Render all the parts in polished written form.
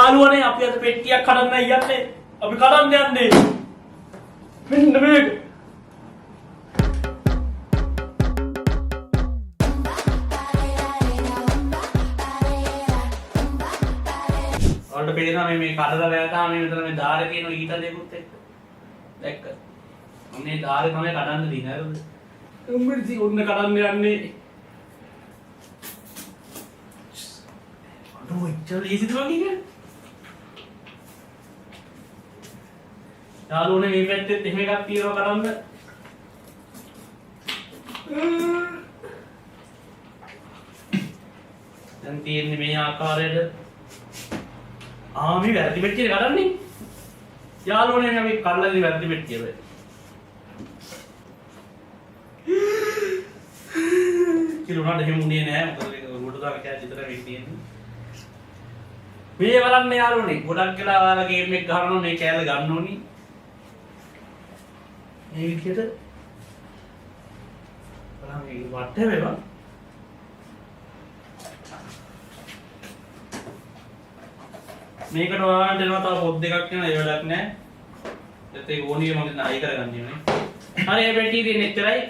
යාළුවනේ අපි අද පෙට්ටියක් කඩන්න යන්නේ. අපි කඩන්න යන්නේ. මෙන්න මේක. ඔයාලට පේනවා මේ කඩලා වැටා මේ මෙතන මේ ධාරේ තියෙන ඊට දෙකුත් එක්ක. දැක්ක. මේ ධාරේ තමයි කඩන්න දින හරිද? උඹටි ඔන්න කඩන්න යන්නේ. අඩෝ ඉච්චල ලීසිද වගේ. යාළුවනේ මේ පැත්තෙත් එහෙම එකක් තියෙනවා කඩන්න. දැන් තියෙන්නේ මේ ආකාරයට. මේ වැරදි පෙට්ටිය කඩන්නේ. යාළුවනේ අපි කඩලාදී වැරදි පෙට්ටිය වෙයි. කිලුණාට එහෙම උනේ නෑ. මොකද ඒක උඩට දාලා කෑ විතර වෙන්නේ තියෙන්නේ. මේ බලන්න යාළුවනේ ගොඩක් වෙලා ඔයාලා ගේම් එක ගහනවා මේ කෑල්ල ගන්න ඕනි. මේ විදිහට බලන්න මේ වට වෙනවා. මේකට ඔයාලට එනවා තව පොත් දෙකක් යනවා ඒ වැඩක් නෑ. ඒත් ඒක ඕනිය මම නයි කරගන්න ඕනේ. හරි මේ පෙට්ටිය තියෙන එච්චරයි.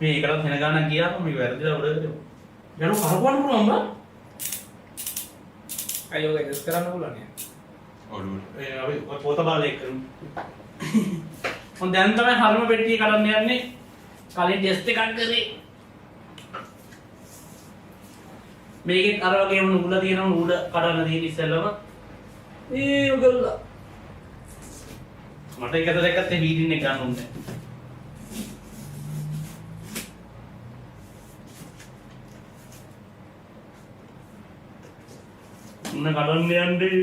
මේකටත් වෙන ගානක් ගියාම මේක වැරදිලා උඩට යනවා. යනවා කරපුවන්න පුළුවන් බා. අයියෝ ඒක කරන්න පුළුවන් නේ. ඔළුව. අපි පොත බලලා ඒක කරමු. මොන් දැන් තමයි හරිම පෙට්ටිය කඩන්න යන්නේ. කලින් ටෙස්ට් එකක් කරේ. මේකෙත් අර වගේම නුඹලා තියෙනවා නුඹ කඩන්න තියෙන ඉස්සෙල්ලම. ඔයගොල්ලෝ. මට එකද දෙකත් ඒ වීඩින් එක ගන්න ඕනේ. උන්න කඩන්න යන්නේ.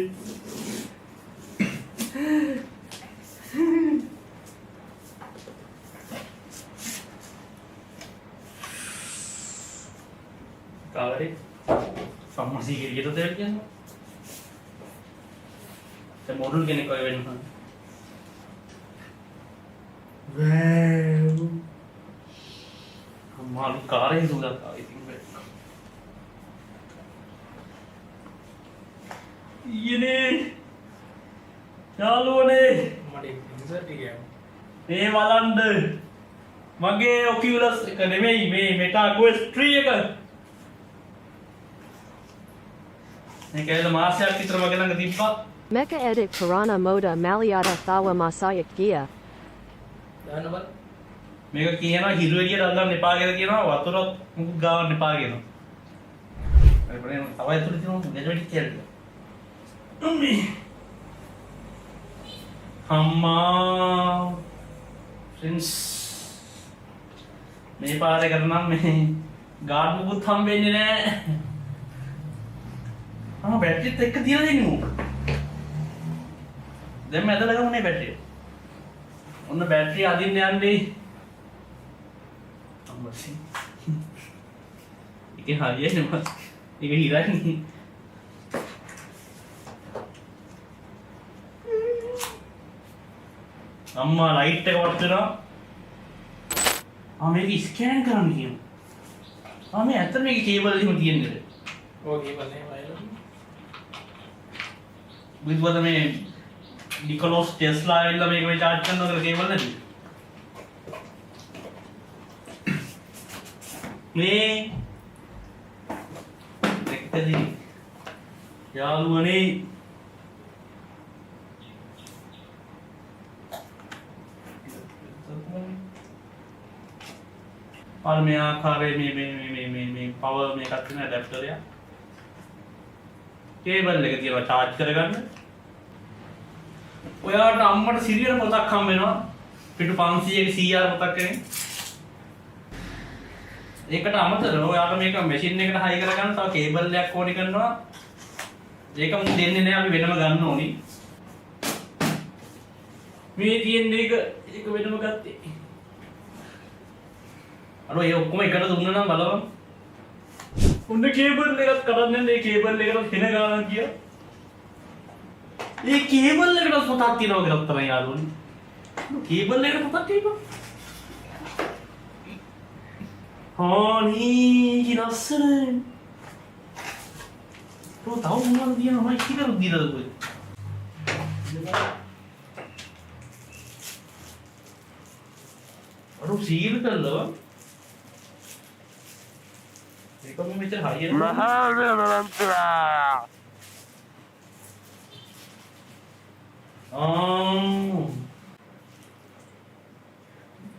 කාලේ සම්මාසී කිරියට දෙන්න කියනවා. ඒ මොඩල් කෙනෙක් ඔය වෙනවා. වෑව්. අම්මාලු කාරේ දුලක් ආවා ඉතින් වෙන්න. ඊනේ යාළුවනේ මට ඉන්සර්ට් එක යනවා. මේ බලන්න මගේ ඔකියුලස් එක නෙමෙයි මේ මෙටා ක්වෙස්ට් 3 එක. මේක ඇවිල්ලා මාසයක් විතර මගේ ළඟ තිබ්බා. Mecha edit Purana Moda Malayada Thawa Masayak Gia. දාන්න බල. මේක කියනවා හිරු එළියට අල්ලන්න එපා කියලා කියනවා වතුරත් මුකුත් ගාවන්න එපා කියනවා. හරි බලන්න තව ඇතුළේ තියෙනවා නෙට් කියලා. අම්මා ෆ්‍රෙන්ඩ්ස් මේ පාරේ කරනම් මේ ගාඩ් මුකුත් හම්බෙන්නේ නැහැ. බැටරිත් එක්ක තියලා දෙන්නු. දැන් මැදලා ගමුනේ බැටරිය. ඔන්න බැටරිය අදින්න යන්නේ. අම්මසි. ඒක හරියන්නේ මස්. ඒක හිරන්නේ. අම්මා ලයිට් එක වත් වෙනවා. මේක ස්කෑන් කරන්න කියනවා. මේ ඇත්තට මේක කේබල් එහෙම තියෙන්නේ. ඔව් කේබල් එහෙම වයර්. විද්වද මේ නිකොලස් ටෙස්ලා ඇවිල්ලා මේක මේ charge කරනවා කියලා කේබල් නැති. මේ දෙකදී යාළුවනේ और මේ ආකාරයේ මේ පවර් මේකක් තියෙන ඇඩැප්ටර් එක කේබල් එක තියලා charge කරගන්න. ඔයාලට අම්මට සිරියන පොතක් හම්බ වෙනවා. පිටු 500ක CR පොතක් එන්නේ. ඒකට අමතරව ඔයාලට මේක මැෂින් එකට හයි කරගන්න තව කේබල් එකක් ඕනි කරනවා. ඒක මු දෙන්නේ නැහැ අපි වෙනම ගන්න ඕනි. මේ තියෙන එක වෙනම ගත්තේ. අර ඒ ඔක්කොම එකට දුන්නා නම් බලන්න. උන්න කේබල් එකක් කඩන්නේ නැහැ. කේබල් එකට වෙන ගානක් ගියා. මේ කේබල් එකට පොතක් තියනවා කියලා තමයි යාළුවනේ. කේබල් එකට පොතක් තියනවා. හානි ලස්සන. අර තව මොනවද දිනනවා මම ඉතිකරු දීලාද කොහෙද අර සීල් කළා ඒක මම මෙතන හරියට මහා වෙනන්තලා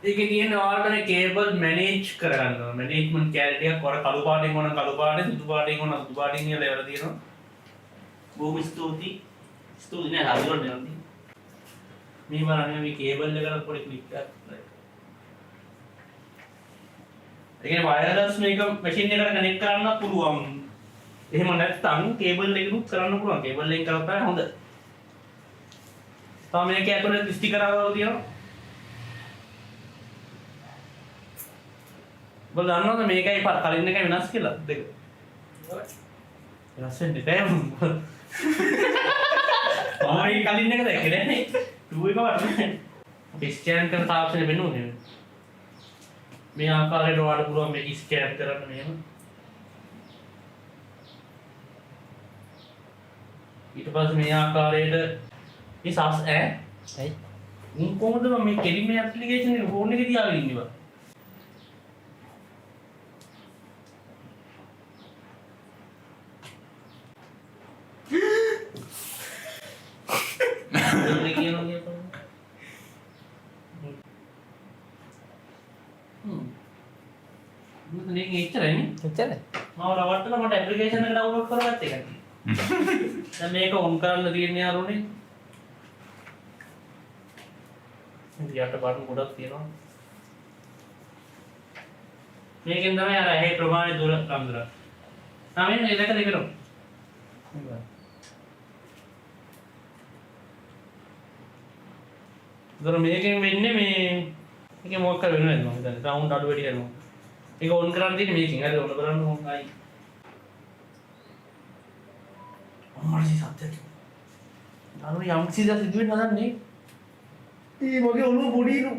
ඒකේ තියෙන ඔයාලට කේබල් මැනේජ් කරගන්න ඕන. මැනේජ්මන්ට් කැරිටි එකක් වර කළු පාටින් ඕන කළු පාටින් සුදු පාටින් ඕන සුදු පාටින් කියලා ඒවල තියෙනවා. බොහොම ස්තුතියි. ස්තුති නෑ හරියට නේද? මේ බලන්න මේ කේබල් එකට පොඩි ක්ලික් එකක්. ඒ කියන්නේ වයර්ලස් මේක මැෂින් එකට කනෙක්ට් කරන්න පුළුවන්. එහෙම නැත්නම් කේබල් එකකුත් කරන්න පුළුවන්. කේබල් එකෙන් කරලා තමයි හොඳ. තාම මේක ඇතුලේ ස්ටිකර් ආවව තියෙනවා. බල දන්නවද මේකයි කලින් එකයි වෙනස් කියලා දෙක. වෙනස් වෙන්නේ නැහැ. ආයි කලින් එක දැක්කේ නැහැ. 2 එක වටනේ. අපි ස්කෑන් කරන තාක්ෂණය වෙනුනේ. මේ ආකාරයට ඔයාලට පුළුවන් මේක ස්කෑන් කරන්න මෙහෙම. ඊට පස්සේ මේ ආකාරයට මේ සස් ඇයි උන් කොහොමද මේ කෙලින් මේ ඇප්ලිකේෂන් එක ෆෝන් එකේ තියාගෙන ඉන්නවා මේක එච්චරයි නේ එච්චරයි මම රවට්ටලා මට ඇප්ලිකේෂන් එක ඩවුන්ලෝඩ් කරගත්ත එකක් දැන් මේක ඔන් කරන්න තියෙන්නේ යාළුවනේ යට බටන් ගොඩක් තියෙනවා මේකෙන් තමයි අර ඇහි ප්‍රමාණය දුර අඳුර තමයි මේක දෙකරමු දර මේකෙන් වෙන්නේ මේ මේකේ මොකක් කර වෙනවද මම හිතන්නේ සවුන්ඩ් අඩු වැඩි කරනවා ඒක ඔන් කරන්න තියෙන්නේ මේකෙන් හරි ඔන් කරන්න ඕන ආයි අම්මයි සත්‍යද අර යම් කිසි දා සිදුවෙන්න හදන්නේ ඒ මගේ ඔළුව පොඩිනු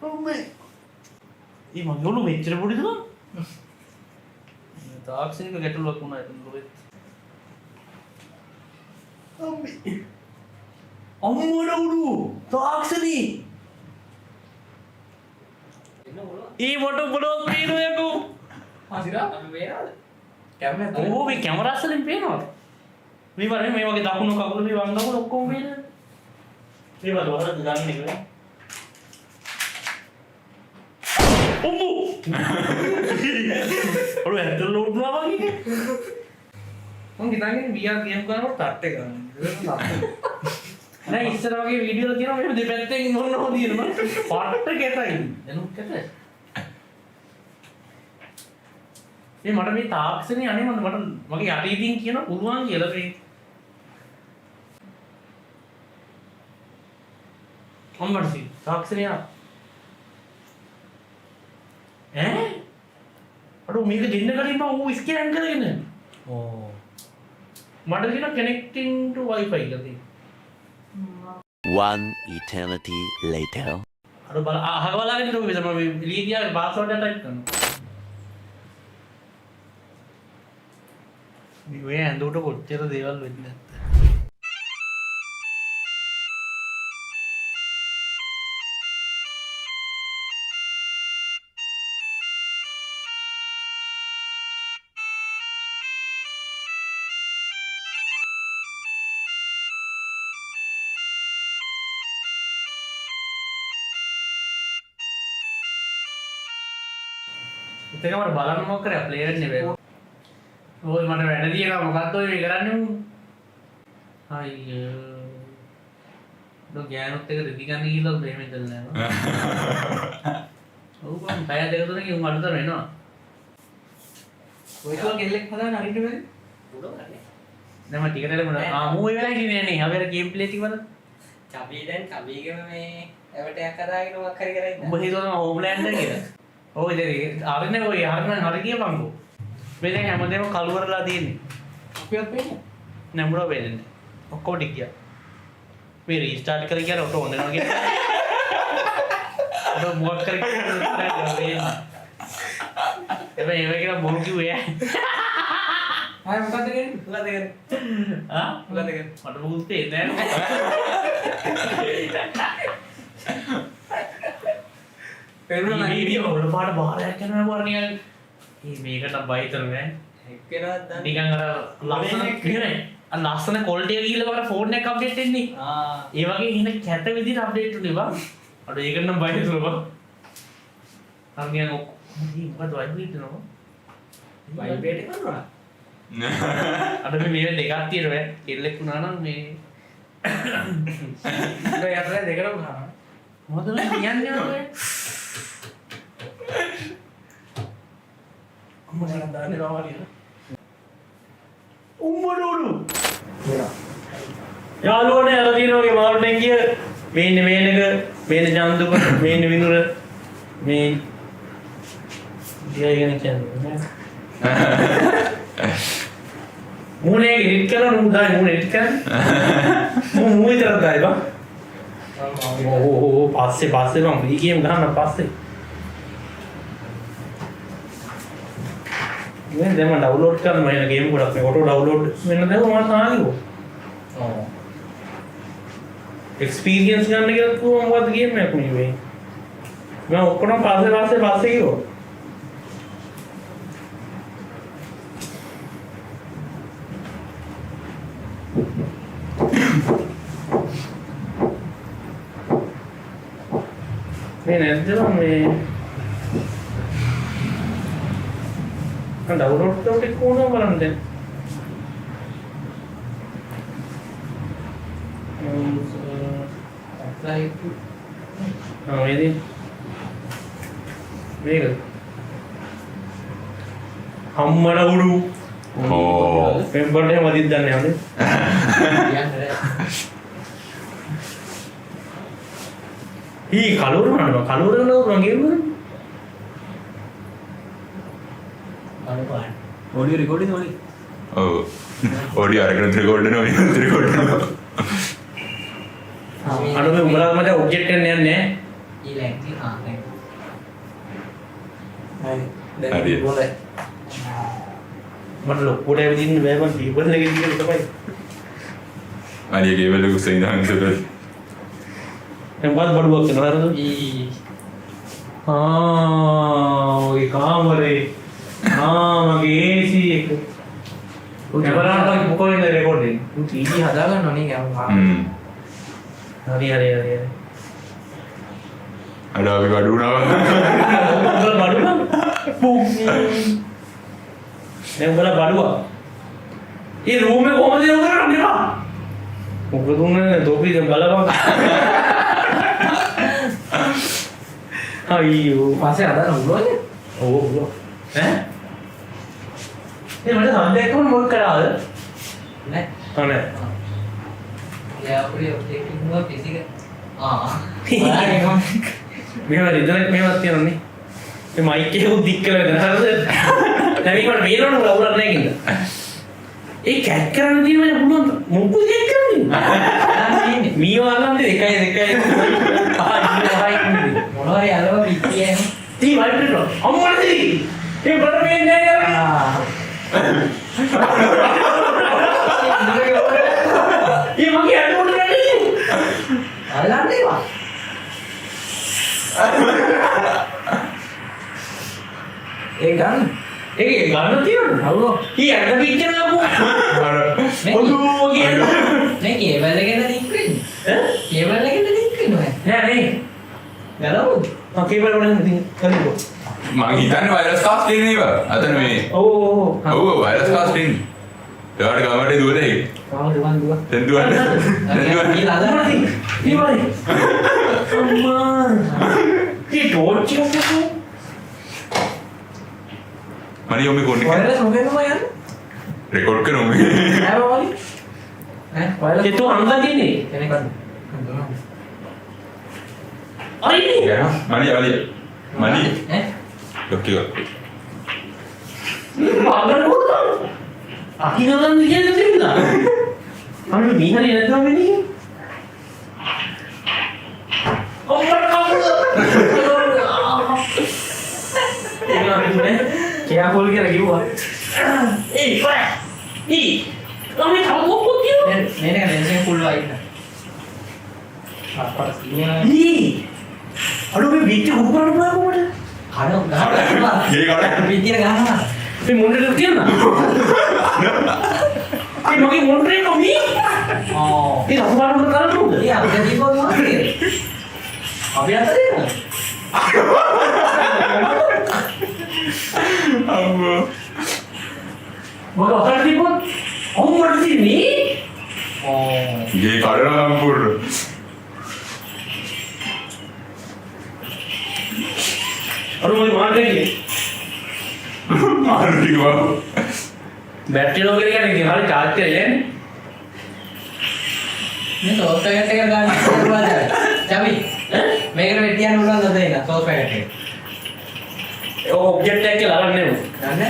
අම්මේ ඒ මගේ ඔළුව මෙච්චර පොඩිද තාක්ෂණික ගැටලුවක් වුණා ඒක ඔළුවේ අම්මේ අම්මෝඩ ඔළුව තාක්ෂණී ඒ ෆොටෝ බලවත් පේනවා යකෝ ආසිරා අපි වේනවද කැමරා ඕ මේ කැමරා අස්සලින් පේනවා මේ වගේ මේ වගේ දකුණු කකුල මේ වම් කකුල ඔක්කොම පේනවා මේ වල වල ගන්න එක ඔම්බු ඔර ඇත්තට ලෝඩ්නවා වගේ මං හිතන්නේ VR ගේම් කරනකොට ටට් එක ගන්න නෑ ඉස්සර වගේ වීඩියෝ වල තියෙනවා මේ දෙපැත්තෙන් මොනවද තියෙනවා පට්ට කැතයි එනුත් කැතයි මේ මට මේ තාක්ෂණي අනේ මට මගේ යටිදින් කියන පුළුවන් කියලා මේ කොම්බර්සි තාක්ෂණي ඈ අර මේක දෙන්න කලින් මම ඌ ස්කෑන් කරගෙන ඕ මට කියන කනෙක්ටිං ටු වයිෆයි කියලා තියෙනවා One eternity later. අර බල අහවලාගෙන ඉන්න ඕක මම ලීදියාගේ පාස්වර්ඩ් එක ටයිප් කරනවා මේ ඇඳුට කොච්චර දේවල් වෙන්නේ නැත්ද ඒක මට බලන්න මොකක් කරේ ප්ලේයර් නෙවෙයි ඔය මට වැඩ තියෙනවා මොකද්ද ඔය මේ කරන්නේ උන් අයියෝ දෝ ගෑනුත් එක රෙදි ගන්න ගිහලා මෙහෙම ඉඳලා නෑ ඔව් මම පැය දෙක තුනකින් උන් අඩුතර වෙනවා ඔය කෝ කෙල්ලෙක් හදාන හරියට වෙන්නේ උඩ කරන්නේ දැන් මම ටිකට් එක මොන මූ ඒ වෙලාවේ කියන්නේ නේ අපි අර ගේම් ප්ලේ ටික බලන්න චබී දැන් චබීගෙම මේ එවටයක් හදාගෙන මොකක් හරි කරලා ඉන්න උඹ හිතුවා මම හෝම්ලෑන්ඩ් කියලා ඔය ඉතින් ආරනේ ඔය ආරනේ හරි කියපන්කෝ මේ දැන් හැමදේම කලවරලා තියෙන්නේ අපිවත් වෙන්නේ නැඹුර වෙන්නේ ඔක්කොම ටික ගියා මේ රීස්ටාර්ට් කරලා කියලා ඔටෝ ඔන්න වෙනවා කියලා ඔතන මොකක් කරේ හැබැයි ඒව කියලා බොරු කිව්වේ ආයෙ මොකද්ද කියන්නේ? මොකද්ද කියන්නේ? මොකද්ද කියන්නේ? මට මොකුත් තේරෙන්නේ නැහැ පෙරුණා මේ වීඩියෝ වල පාට බාරයක් යනවා වර්ණියන් මේකට බය හිතන්නේ එක්කෙනවත් දන්නේ. නිකන් අර ලස්සන කියන්නේ ලස්සන ක්වොලිටි එක ගිහලා වර ෆෝන් එක අප්ඩේට් වෙන්නේ ඒ වගේ ඉන්න කැත විදිහට අප්ඩේට් උනේ බං අර ඒකට නම් බය හිතුණා බං අරගෙන මොකද වයිබ්‍රේට් කරනවා වයිබ්‍රේට් කරනවා. අර මේ දෙකක් තියෙනවා කෙල්ලෙක් වුණා නම් මේ ඒක යටට දෙකටම ගන්නවා. මොකද මේ කියන්නේ ඔය මොනවද දාන්නේ රාවලිය? උම්මඩෝඩු යාළුවනේ අර දිනෝගේ මාරුටෙන් ගිය මේන්න මේනක මේන චන්දුක මේන්න විනුර මේ දියගෙන කියන්නේ මූනේ එඩිට් කරලා නුඹ මූනේ එඩිට් කරන්නේ මූ විතරක් දායි බං ඕ පස්සේ බං මේ ගේම් ගන්න පස්සේ मैं देम डाउनलोड कर मैं गेम को अपने ऑटो डाउनलोड मैंने देखो वहां कहां गई वो एक्सपीरियंस करने के तो हम बात गेम में कोई भी मैं ओपन पासे ही हो मैं डाउनलोड तो कौन බලන්න දැන් මේදී මේක අම්මඩ උඩු පෙම්බර්ට එහෙම අදින්න දන්නේ නැවනේ ඊ කලුරු නඩනවා කලුරු නඩනවා ගේම් කරන්නේ ऑडियो रिकॉर्डिंग वाली ऑडियो अरगन रिकॉर्ड नो रिकॉर्ड नो අර මේ උඹලා මට ඔබ්ජෙක්ට් එකක් යන්නේ ई लैंग्वेज हां හරි. नहीं बोले මට ලොකුට ඇවිදින්න බෑ මම ටීබල් එකේ ඉඳලා තමයි අනිය ගේවල උසෙන් ඉඳන් ඉතල දැන් වත් බඩුවක් කරනවා නේද ई ඔය කාමරේ මගේ AC එක කැමරාවට මොකෝද රෙකෝඩින් तू टीवी हदा गन्नो नहीं क्या හරි අර අපි වඩුණා බඩුවා දැන් උඹලා බඩුවා ඒ රූම් එක කොහමද යොමු කරන්නේ බා මොකද උන්නේ තෝපි දැන් බලපන් අයියෝ पासे हदा ना उलोने ඕ ඈ මට සම්දේක මොකක් කරාද नहीं අනේ या अपने ऑब्जेक्टिव हुआ किसी का हां මේව රිදෙන්නේ මේවත් තියෙනනේ මේ මයික් එක උදික් කරලා දෙන හරිද දැන් මේකට මේලොන උලුර නැහැ කින්ද ඒ කැට් කරන්න තියෙන මම පුළුවන් මොකද කැට් කරන්නේ මීව අල්ලන්නේ දෙකයි මොනවා යාළුවා පිටියේ තී වයිබ්‍රේට් අම්මට තී ඒ බඩ මේ නෑ ඒ මගේ අඩුවට නැන්නේ අල්ලන්නේ වා ඒ ගන්න ඒක ගන්න තියෙනවද හවුලෝ ඊ අර පිටින් ආපු ඔළුව කියන්නේ මේ කේබල් එකෙන් ලින්ක් වෙන්නේ කේබල් එකෙන් ලින්ක් වෙනවා නෑ ගලවුද කේබල් වලින් කරන්නේ මං හිතන්නේ වයර්ලස් කාස්ටින් නේද අතන මේ ඔව් වයර්ලස් කාස්ටින් ඒවට ගමඩේ දුවලා දුවන් දැන් දුවන්න ඊළඟ අදමති ඊවයි අම්මා ඒ ටෝච් එක මණි යොමි කොන්නේ වයර්ලස් මොකෙන්ද යන්නේ රෙකෝඩ් කරමු නෑ වලි වයර්ලස් ඒ තෝ අංග දිනේ කෙනෙක් අයි මණි මණි ඈ ලොක්කිය පාගල නෝද අකිනගන්න කියන්නේ තේරුණා අන්න මීහරි නැත්නම් වෙන්නේ ඔම්මර කවුද පොල් කියලා කිව්වා. ඒ කොය. ඊ. අපි තවපොත් කියනවා. මේක දැන් ෆුල් වයින්. ඊ. අර මේ බීට් එක උඩ කරන්න බෑ කොහොමද? ගහනවා. ගේ ගන්න. පිටිය ගහනවා. මේ මොණ්ඩේ තියන්න. ඒ මගේ මොණ්ඩේ කොමි. ඒ අහුවාට උඩ කරන්න උද? ඒ අපිට දීපුවා මොකද? අපි අතේ නේද? අම්මෝ. මොකද අතට තිබ්බොත් අහුවට තියන්නේ. ගේ කඩන සම්පූර්ණ. අර මොකද මාර්ගයේ මාරු ටිකව. බැටරි ලෝකේ කියන්නේ ඉතින් හරිය charge කරලා යන්නේ. මේ සෝස් පැකට් එක ගන්න පුළුවන්ද? චමි. මේකට වෙටියන්න උනන්ද දෙන්න සෝස් පැකට් එක. ඒ ඔබ්ජෙක්ට් එක කියලා අරන් නෙමු. ගන්න.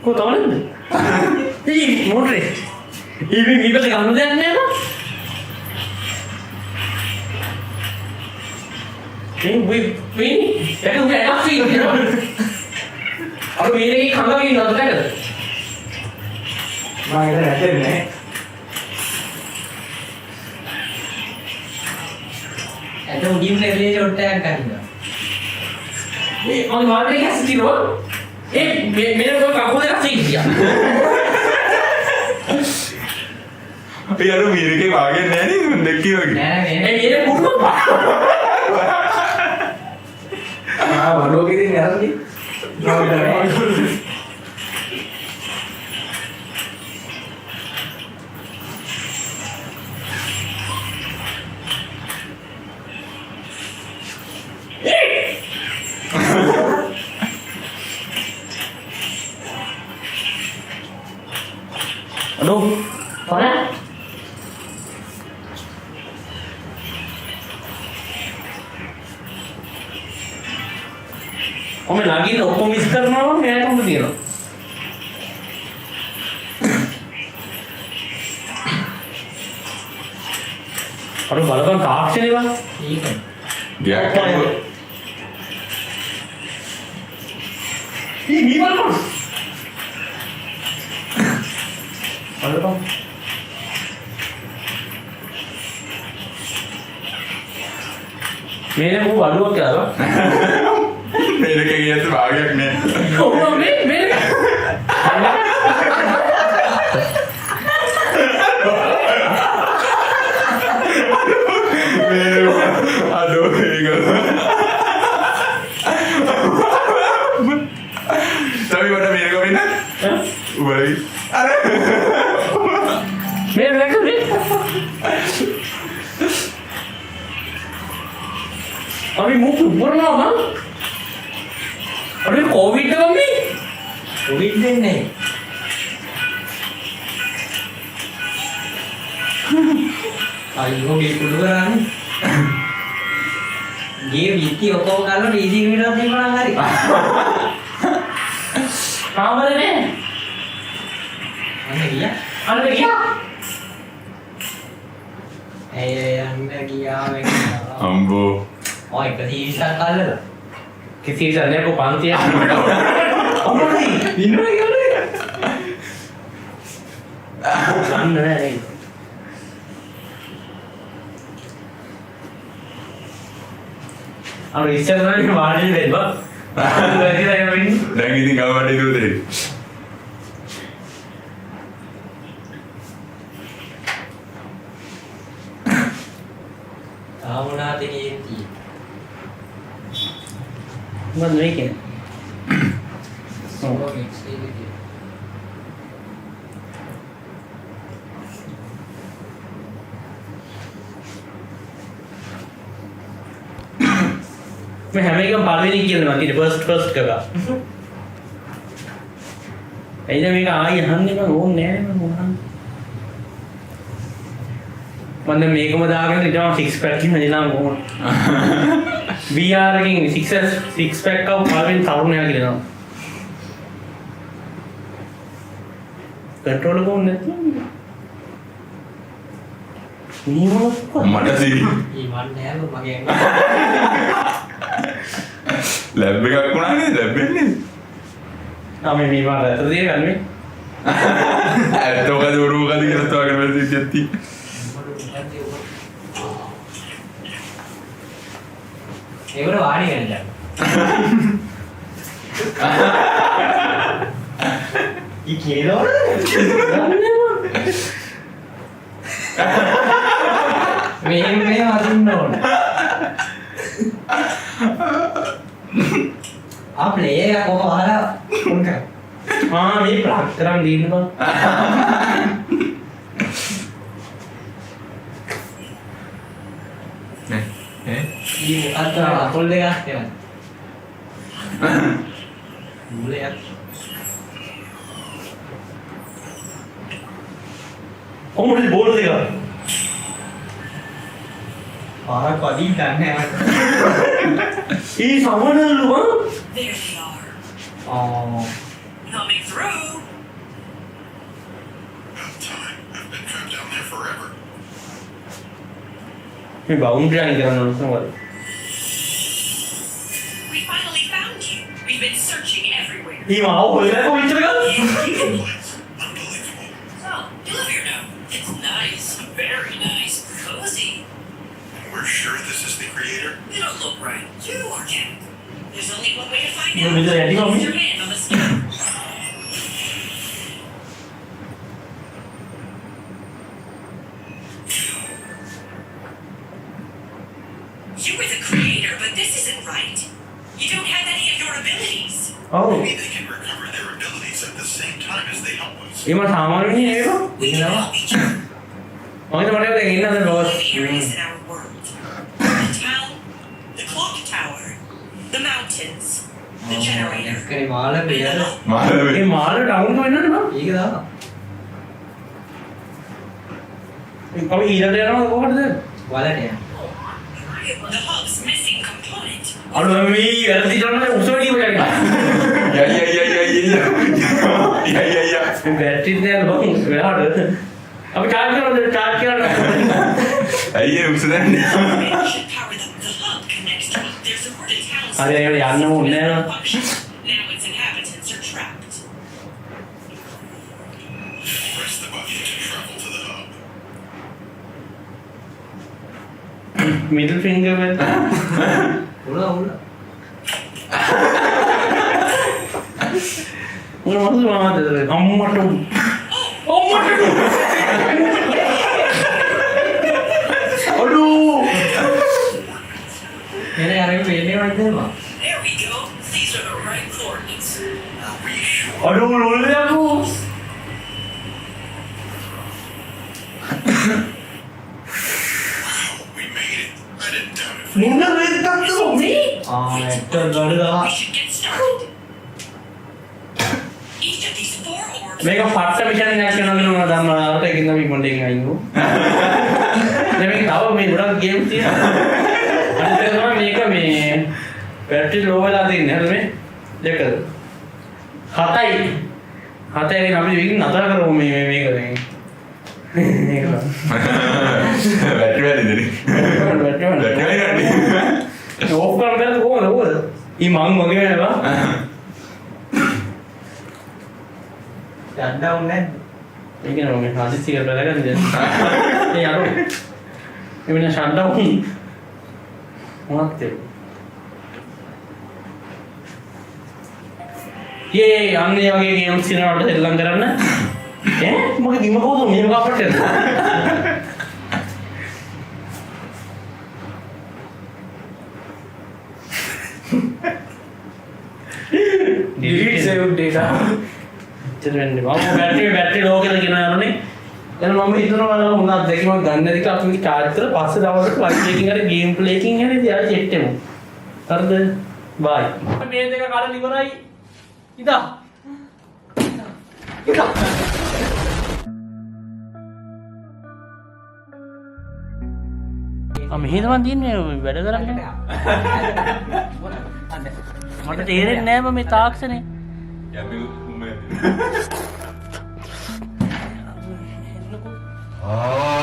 කො තවලද? ඊ මොඩරේ. ඊ මේ ඉබල ගන්න දෙයක් නෑ නෝ. මේ ඒක උගේ ඇක්සි කියනවා. අර මේකේ කංගම ඉන්නවද දැකද? මම ඒක නැතෙන්නේ. ඇට උඩින් රෙලේ ෂොට් එකක් ගන්නවා. මේ මම මාර්කේ ගැස් දිනවා. ඒ මෙන්න කො කකුල දෙකක් තියෙනවා. අපි අර මීරකේ වාගේ නෑ නේද දෙක්කී වගේ. නෑ ඒ ඉන්නේ පුරුම. වලෝකෙදී නෑරදී. Aduh, mana? Om lagi nih, om mister mana? Kayak kamu dia. Aduh, balapan kaak sih nih bang. ඒක. ගයක් කරුවා. Ini balapan. Balapan. मैंने वो बालू क्या था? මීරකේ ගියත් වාගයක් නෑ. Oh, मैंने අඩෝ ඒක. තවි වට මීරක වෙන්න. උබයි. අර मैंने देखा नहीं. अभी मुंह ऊपर ना होगा. अरे कोविड का मम्मी. උඩින් දෙන්නේ. අයියෝ මේ කුඩු කරන්නේ. ගේ විත්ති ඔක්කොම ගන්න ඩීසී විතරක් තිබුණා නම් හරි. कामरे ने. අන්න ගියා. अरे क्या? අන්න ගියා මේක. අම්බෝ. ඔය එක තීවිසක් කල්ලලා. किसी जने को पांती है. ඉන්නවා කියන්නේ. सन है. अब इससे तो नहीं वाली दे बा. लगी रहेगा भी. දැන් ඉතින් ගවඩේ දුවදේ. ආවුණාතේ කේන්ති. मत नहीं क्या. ඔක මික්ස් එකේ. मैं हमें क्या पालवी नहीं किया ना कि फर्स्ट करा. ऐसे में कहा ये हम नहीं मैं वो नहीं मैं वो हम. मतलब मेरे को बता के जब सिक्स पैक की मजे ना वो. VR की सिक्स पैक का पालवी थारू नहीं आगे ना. कंट्रोल को नहीं. මට සිරි ඊමන් නෑ මගේ ලැබ් එකක් වුණානේ ලැබෙන්නේ ආ මේ මාර ඇතදී ගන්නේ ඇත්ත මොකද උරු මොකද කියලා තවගෙන වෙලා සිටියත්ටි ඒකට වාඩි වෙන්න දැන් ඊ කියනවද මෙහෙම අදින්න ඕන ප්ලේ එකක් කොහොම අහලා ෆෝන් කරා මේ ප්ලග් කරන් දීන්න බං ඊ මොකක්ද අපොල් දෙකක් එවන්න මුලයක් කොහොමද බෝල් දෙක පාරක් වදින් ගන්න යනවා ඊ සමනලු බං There they are, ආ coming through. About time. I've been trapped down there forever. මේ බවුන්ඩරි අයින් කරන්න ඕන තමයි We finally found you. We've been searching everywhere. ඊ මාව හොයලා කොච්චර ගන්න Place. Unbelievable. So, you live here now. It's nice, very nice, cozy. And we're sure this is the creator? You don't look right. You are Cat. There's only one way to find You out. want me to edit on me? Use your hand on the skin. You were the creator, but this isn't right. You don't have any of your abilities. ඔව් Maybe they can recover their abilities at the same time as they help us. ඊම සාමාන්‍යනේ ඒක We can help each other. මම මට දැන් ඉන්නද බෝස් Areas in our world. The town, the clock tower, the mountains, the generator. කරේ මාළ පියද මාළවේ මේ මාළ down වෙන්නද බං ඒක දානවා අපි ඊළඟට යනවා කොහොමද වලට යන්න The hub's missing component. අර මේ වැරදි කරන්නේ උසවඩිය වගේ ය බැටරි නෑ බං වෙලාවට අපි චාර්ජ් කරනවා අයියේ උසදන්නේ It should power the hub connects to it. There's a word in town. අර ඒක යන්න ඕනේ නෑ Function. Now its inhabitants are trapped. Press the button to travel to the hub. Middle finger වෙන්න උණා මොන මොකද මාද අම්මට අඩු එනේ අර වෙන්නේ වයිද මම There we go. These are the right coordinates. අඩු ලොල්ලයකෝ We made it. I didn't doubt it. මුන්න වෙද්දක්ද මේ actor ගඩලා We should get started. Each of these four orbs. මේක පට්ට මිෂන් එකක් කරනවා නේද දන්නවා ඒකින් අපි මොඩින් අයින්කෝ දැන් මේක තව මේ ගොඩක් ගේම් තියෙනවා අනිත් එක තමයි මේක මේ බැටරි ලෝ වෙලා තින්නේ හරිද මේ දෙකද 7යි 7යි අපි විකින් නතර කරමු මේ මේක දැන් මේක බැටරි වැඩිද ඕෆ් කරන්න බැලුවොත් කොහොමද ඕකද ඊ මං වගේ නේද යන්න ඕනේ ඒක නෝ මේ හදිස්සි කරලා බලගන්නද ඒ යරෝ එවෙන ෂට්ඩවුන් මොනවද යේ අන්නේ වගේ ගේම්ස් කරනවට සෙල්ලම් කරන්න මගේ ගිම කවුද මේක අපට delete saved data වෙන්නේ මම බැටරි ලෝ කියලා කියනවා යනනේ එන මම හිතනවා මොනවද දෙකම ගන්න දෙක අපි චාර්ජ් කරලා පස්සේ දවල්ට ප්ලග් එකකින් හරි ගේම් ප්ලේ එකකින් හරි තියා සෙට් වෙමු හරිද බයි මේ දෙක කඩලා ඉවරයි ඉදා මෙහෙ තමයි තියන්නේ වැඩ කරන්නේ මට තේරෙන්නේ නෑ මේ තාක්ෂණේ Ah.